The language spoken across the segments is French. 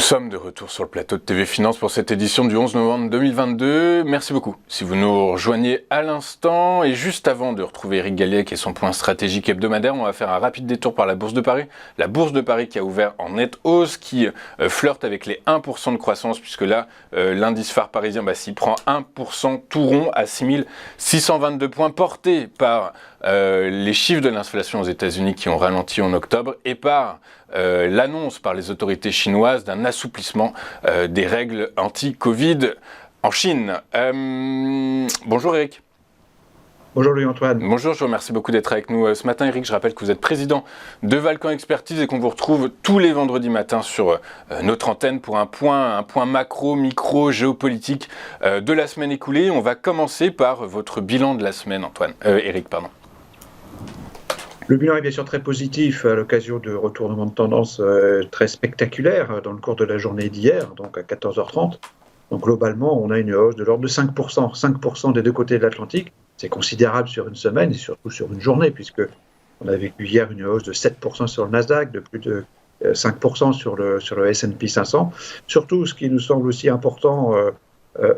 sommes de retour sur le plateau de TV Finance pour cette édition du 11 novembre 2022. Merci beaucoup si vous nous rejoignez à l'instant. Et juste avant de retrouver Eric Galliec et son point stratégique hebdomadaire, on va faire un rapide détour par la Bourse de Paris. La Bourse de Paris qui a ouvert en nette hausse, qui flirte avec les 1% de croissance, puisque là, l'indice phare parisien s'y prend 1% tout rond à 6622 points, porté par les chiffres de l'inflation aux États-Unis qui ont ralenti en octobre et par l'annonce par les autorités chinoises d'un assouplissement des règles anti-Covid en Chine. Bonjour Eric. Bonjour Louis-Antoine. Bonjour, je vous remercie beaucoup d'être avec nous ce matin. Eric, je rappelle que vous êtes président de Valcan Expertise et qu'on vous retrouve tous les vendredis matins sur notre antenne pour un point macro, micro, géopolitique de la semaine écoulée. On va commencer par votre bilan de la semaine, Eric. Le bilan est bien sûr très positif à l'occasion de retournements de tendance très spectaculaires dans le cours de la journée d'hier, donc à 14h30. Donc globalement, on a une hausse de l'ordre de 5%, 5% des deux côtés de l'Atlantique. C'est considérable sur une semaine et surtout sur une journée, puisque on a vécu hier une hausse de 7% sur le Nasdaq, de plus de 5% sur le S&P 500. Surtout, ce qui nous semble aussi important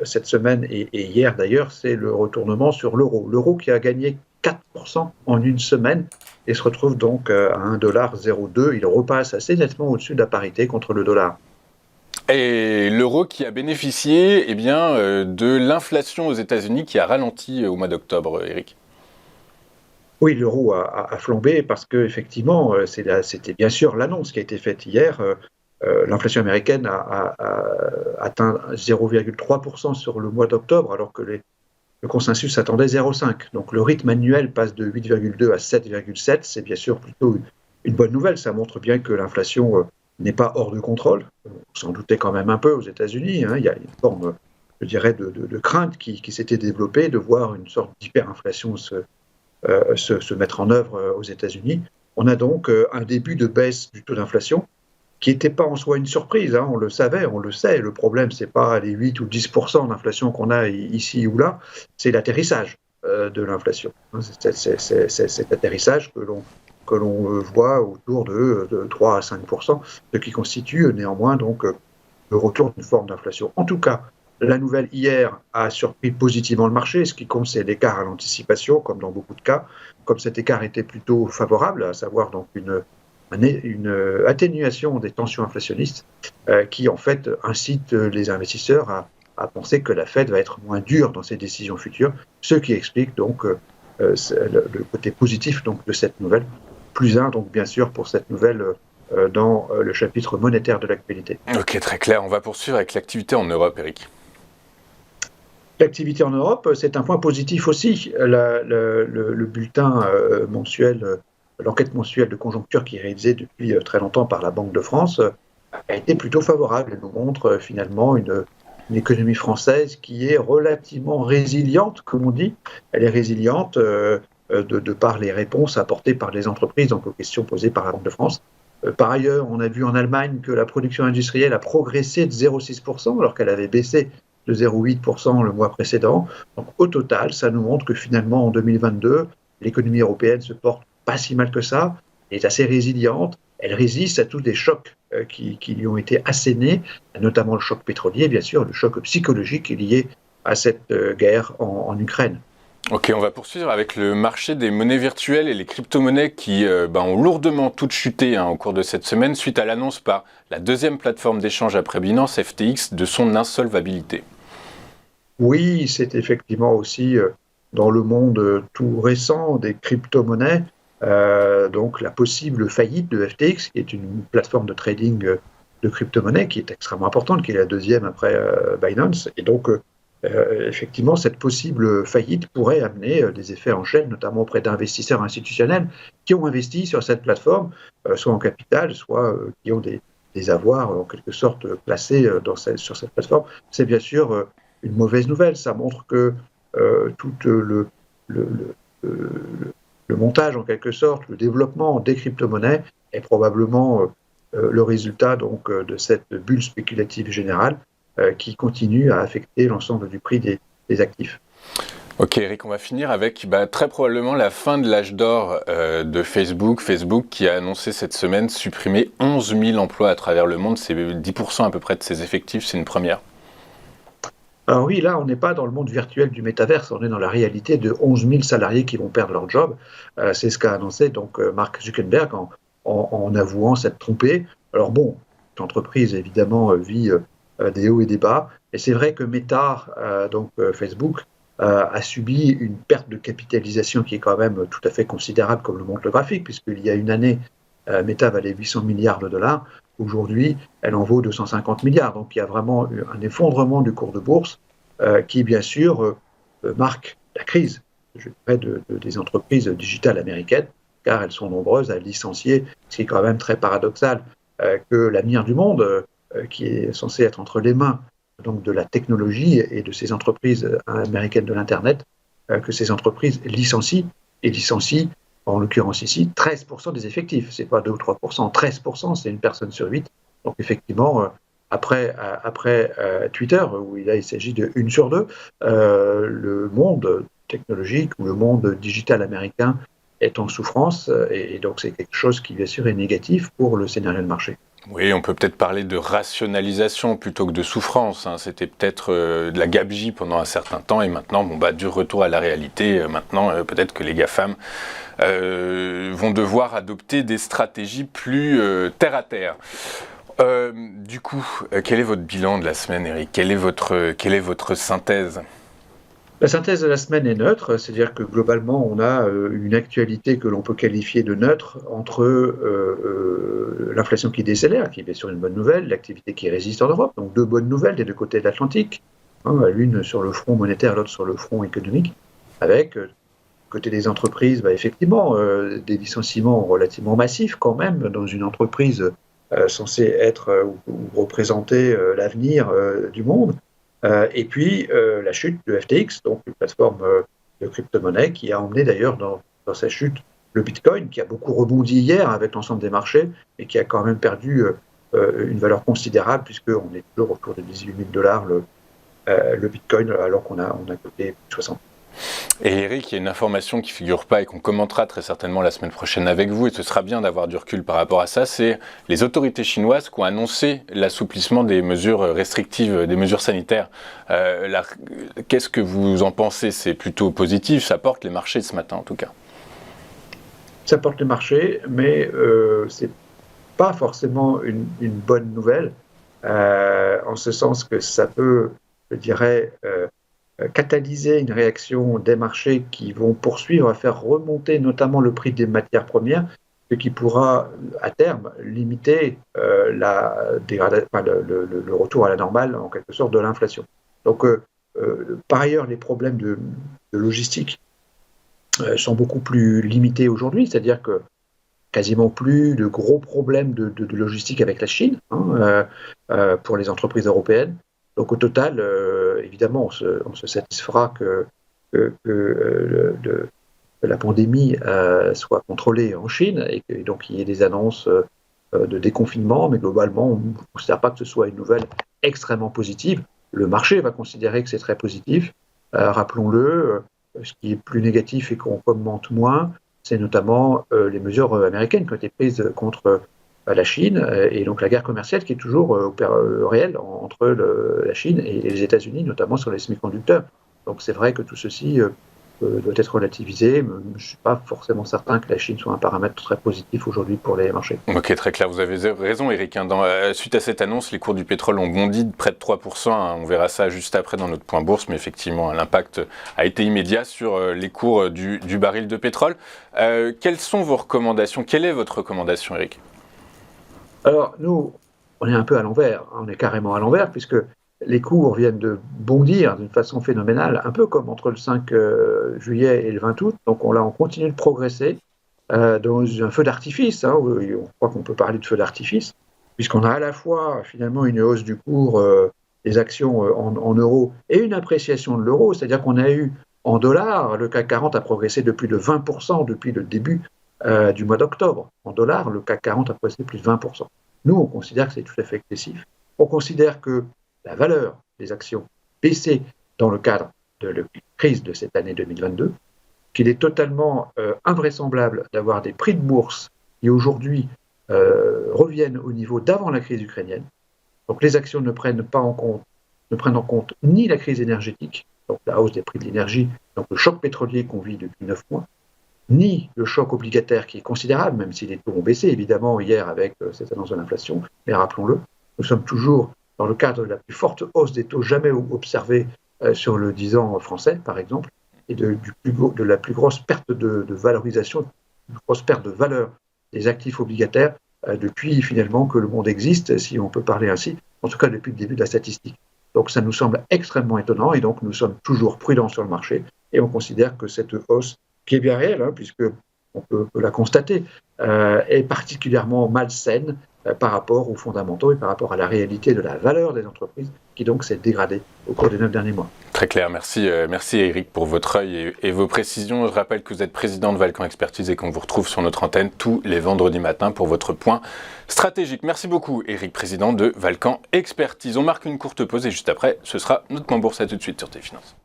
cette semaine et hier d'ailleurs, c'est le retournement sur l'euro. L'euro qui a gagné 4% en une semaine et se retrouve donc à 1,02 $. Il repasse assez nettement au-dessus de la parité contre le dollar. Et l'euro qui a bénéficié de l'inflation aux États-Unis qui a ralenti au mois d'octobre, Eric. Oui, l'euro a flambé parce qu'effectivement, c'était bien sûr l'annonce qui a été faite hier. L'inflation américaine a atteint 0,3% sur le mois d'octobre alors que le consensus attendait 0,5. Donc le rythme annuel passe de 8,2 à 7,7. C'est bien sûr plutôt une bonne nouvelle. Ça montre bien que l'inflation n'est pas hors de contrôle. On s'en doutait quand même un peu aux États-Unis. Il y a une forme, je dirais, de crainte qui s'était développée de voir une sorte d'hyperinflation se mettre en œuvre aux États-Unis. On a donc un début de baisse du taux d'inflation qui n'était pas en soi une surprise, on le savait, on le sait. Le problème, ce n'est pas les 8 ou 10% d'inflation qu'on a ici ou là, c'est l'atterrissage de l'inflation. C'est cet atterrissage que l'on voit autour de 3 à 5%, ce qui constitue néanmoins donc le retour d'une forme d'inflation. En tout cas, la nouvelle hier a surpris positivement le marché. Ce qui compte, c'est l'écart à l'anticipation, comme dans beaucoup de cas. Comme cet écart était plutôt favorable, à savoir donc une atténuation des tensions inflationnistes qui en fait incite les investisseurs à penser que la Fed va être moins dure dans ses décisions futures, ce qui explique donc le côté positif donc, de cette nouvelle. Plus un donc bien sûr pour cette nouvelle dans le chapitre monétaire de l'actualité. Ok, très clair. On va poursuivre avec l'activité en Europe, Eric. L'activité en Europe, c'est un point positif aussi. Le bulletin mensuel, l'enquête mensuelle de conjoncture qui est réalisée depuis très longtemps par la Banque de France a été plutôt favorable. Elle nous montre finalement une économie française qui est relativement résiliente, comme on dit. Elle est résiliente de par les réponses apportées par les entreprises, donc aux questions posées par la Banque de France. Par ailleurs, on a vu en Allemagne que la production industrielle a progressé de 0,6% alors qu'elle avait baissé de 0,8% le mois précédent. Donc au total, ça nous montre que finalement en 2022, l'économie européenne se porte pas si mal que ça, elle est assez résiliente, elle résiste à tous les chocs qui lui ont été assénés, notamment le choc pétrolier, bien sûr, le choc psychologique lié à cette guerre en Ukraine. Ok, on va poursuivre avec le marché des monnaies virtuelles et les crypto-monnaies qui ont lourdement toutes chuté au cours de cette semaine suite à l'annonce par la deuxième plateforme d'échange après Binance, FTX, de son insolvabilité. Oui, c'est effectivement aussi dans le monde tout récent des crypto-monnaies, donc la possible faillite de FTX, qui est une plateforme de trading de crypto-monnaies qui est extrêmement importante, qui est la deuxième après Binance. Et donc, effectivement, cette possible faillite pourrait amener des effets en chaîne, notamment auprès d'investisseurs institutionnels qui ont investi sur cette plateforme, soit en capital, soit qui ont des avoirs en quelque sorte placés sur cette plateforme. C'est bien sûr une mauvaise nouvelle. Ça montre que tout le montage, en quelque sorte, le développement des crypto-monnaies est probablement le résultat donc, de cette bulle spéculative générale qui continue à affecter l'ensemble du prix des actifs. Ok Eric, on va finir avec très probablement la fin de l'âge d'or de Facebook. Facebook qui a annoncé cette semaine supprimer 11 000 emplois à travers le monde, c'est 10% à peu près de ses effectifs, c'est une première. Alors oui, là, on n'est pas dans le monde virtuel du métaverse, on est dans la réalité de 11 000 salariés qui vont perdre leur job. C'est ce qu'a annoncé donc Mark Zuckerberg en avouant s'être trompé. Alors bon, l'entreprise évidemment vit des hauts et des bas, et c'est vrai que Meta, Facebook, a subi une perte de capitalisation qui est quand même tout à fait considérable, comme le montre le graphique, puisqu'il y a une année, Meta valait 800 milliards de dollars. Aujourd'hui, elle en vaut 250 milliards. Donc il y a vraiment eu un effondrement du cours de bourse qui, bien sûr, marque la crise, je dirais, des entreprises digitales américaines, car elles sont nombreuses à licencier, ce qui est quand même très paradoxal, que l'avenir du monde, qui est censé être entre les mains donc de la technologie et de ces entreprises américaines de l'Internet, que ces entreprises licencient, et licencient, en l'occurrence ici, 13% des effectifs. Ce n'est pas 2 ou 3%, 13%, c'est une personne sur 8. Donc effectivement, après Twitter, où il s'agit de 1 sur 2, le monde technologique ou le monde digital américain est en souffrance, et donc c'est quelque chose qui, bien sûr, est négatif pour le scénario de marché. Oui, on peut peut-être parler de rationalisation plutôt que de souffrance, hein. C'était peut-être de la gabegie pendant un certain temps et maintenant, du retour à la réalité. Maintenant, peut-être que les GAFAM vont devoir adopter des stratégies plus terre à terre. Du coup, quel est votre bilan de la semaine, Eric? Quelle est votre synthèse? La synthèse de la semaine est neutre, c'est-à-dire que globalement, on a une actualité que l'on peut qualifier de neutre entre l'inflation qui décélère, qui est bien sûr une bonne nouvelle, l'activité qui résiste en Europe, donc deux bonnes nouvelles des deux côtés de l'Atlantique, hein, l'une sur le front monétaire, l'autre sur le front économique, avec, côté des entreprises, effectivement, des licenciements relativement massifs quand même, dans une entreprise censée être ou représenter l'avenir du monde. Et puis la chute de FTX, donc une plateforme de crypto-monnaie qui a emmené d'ailleurs dans sa chute le Bitcoin, qui a beaucoup rebondi hier avec l'ensemble des marchés, et qui a quand même perdu une valeur considérable, puisqu'on est toujours autour de 18 000 dollars le Bitcoin, alors qu'on a coté 60. Et Eric, il y a une information qui ne figure pas et qu'on commentera très certainement la semaine prochaine avec vous, et ce sera bien d'avoir du recul par rapport à ça, c'est les autorités chinoises qui ont annoncé l'assouplissement des mesures restrictives, des mesures sanitaires. Qu'est-ce que vous en pensez? C'est plutôt positif, ça porte les marchés ce matin en tout cas. Ça porte les marchés, mais ce n'est pas forcément une bonne nouvelle, en ce sens que ça peut, je dirais, catalyser une réaction des marchés qui vont poursuivre à faire remonter notamment le prix des matières premières, ce qui pourra à terme limiter le retour à la normale en quelque sorte de l'inflation. Donc par ailleurs, les problèmes de logistique sont beaucoup plus limités aujourd'hui, c'est-à-dire que quasiment plus de gros problèmes de logistique avec la Chine, hein, pour les entreprises européennes. Donc au total, évidemment, on se satisfera que la pandémie soit contrôlée en Chine et que donc il y ait des annonces de déconfinement, mais globalement, on ne considère pas que ce soit une nouvelle extrêmement positive. Le marché va considérer que c'est très positif. Rappelons-le, ce qui est plus négatif et qu'on commente moins, c'est notamment les mesures américaines qui ont été prises contre la Chine, et donc la guerre commerciale qui est toujours réelle entre la Chine et les États-Unis, notamment sur les semi-conducteurs. Donc c'est vrai que tout ceci doit être relativisé. Je ne suis pas forcément certain que la Chine soit un paramètre très positif aujourd'hui pour les marchés. Ok, très clair, vous avez raison Eric. Suite à cette annonce, les cours du pétrole ont bondi de près de 3%. On verra ça juste après dans notre point bourse, mais effectivement, l'impact a été immédiat sur les cours du baril de pétrole. Quelles sont vos recommandations? Quelle est votre recommandation, Eric? Alors nous, on est un peu à l'envers, on est carrément à l'envers, puisque les cours viennent de bondir d'une façon phénoménale, un peu comme entre le 5 juillet et le 20 août. Donc on continue de progresser dans un feu d'artifice, hein, où on croit qu'on peut parler de feu d'artifice, puisqu'on a à la fois finalement une hausse du cours des actions en euros et une appréciation de l'euro, c'est-à-dire qu'on a eu en dollars, le CAC 40 a progressé de plus de 20% depuis le début du mois d'octobre. En dollars, le CAC 40 a progressé de plus de 20%. Nous, on considère que c'est tout à fait excessif. On considère que la valeur des actions baissait dans le cadre de la crise de cette année 2022, qu'il est totalement invraisemblable d'avoir des prix de bourse qui aujourd'hui reviennent au niveau d'avant la crise ukrainienne. Donc les actions ne prennent en compte ni la crise énergétique, donc la hausse des prix de l'énergie, donc le choc pétrolier qu'on vit depuis 9 mois, ni le choc obligataire qui est considérable, même si les taux ont baissé évidemment hier avec cette annonce de l'inflation, mais rappelons-le, nous sommes toujours dans le cadre de la plus forte hausse des taux jamais observée sur le 10 ans français, par exemple, et de la plus grosse perte de valorisation, une grosse perte de valeur des actifs obligataires depuis finalement que le monde existe, si on peut parler ainsi, en tout cas depuis le début de la statistique. Donc ça nous semble extrêmement étonnant et donc nous sommes toujours prudents sur le marché et on considère que cette hausse, qui est bien réelle, puisque on peut la constater, est particulièrement malsaine par rapport aux fondamentaux et par rapport à la réalité de la valeur des entreprises qui donc s'est dégradée au cours des 9 derniers mois. Très clair, merci Eric pour votre œil et vos précisions. Je rappelle que vous êtes président de Valcan Expertise et qu'on vous retrouve sur notre antenne tous les vendredis matins pour votre point stratégique. Merci beaucoup Eric, président de Valcan Expertise. On marque une courte pause et juste après, ce sera notre point bourse. À tout de suite sur TFinance.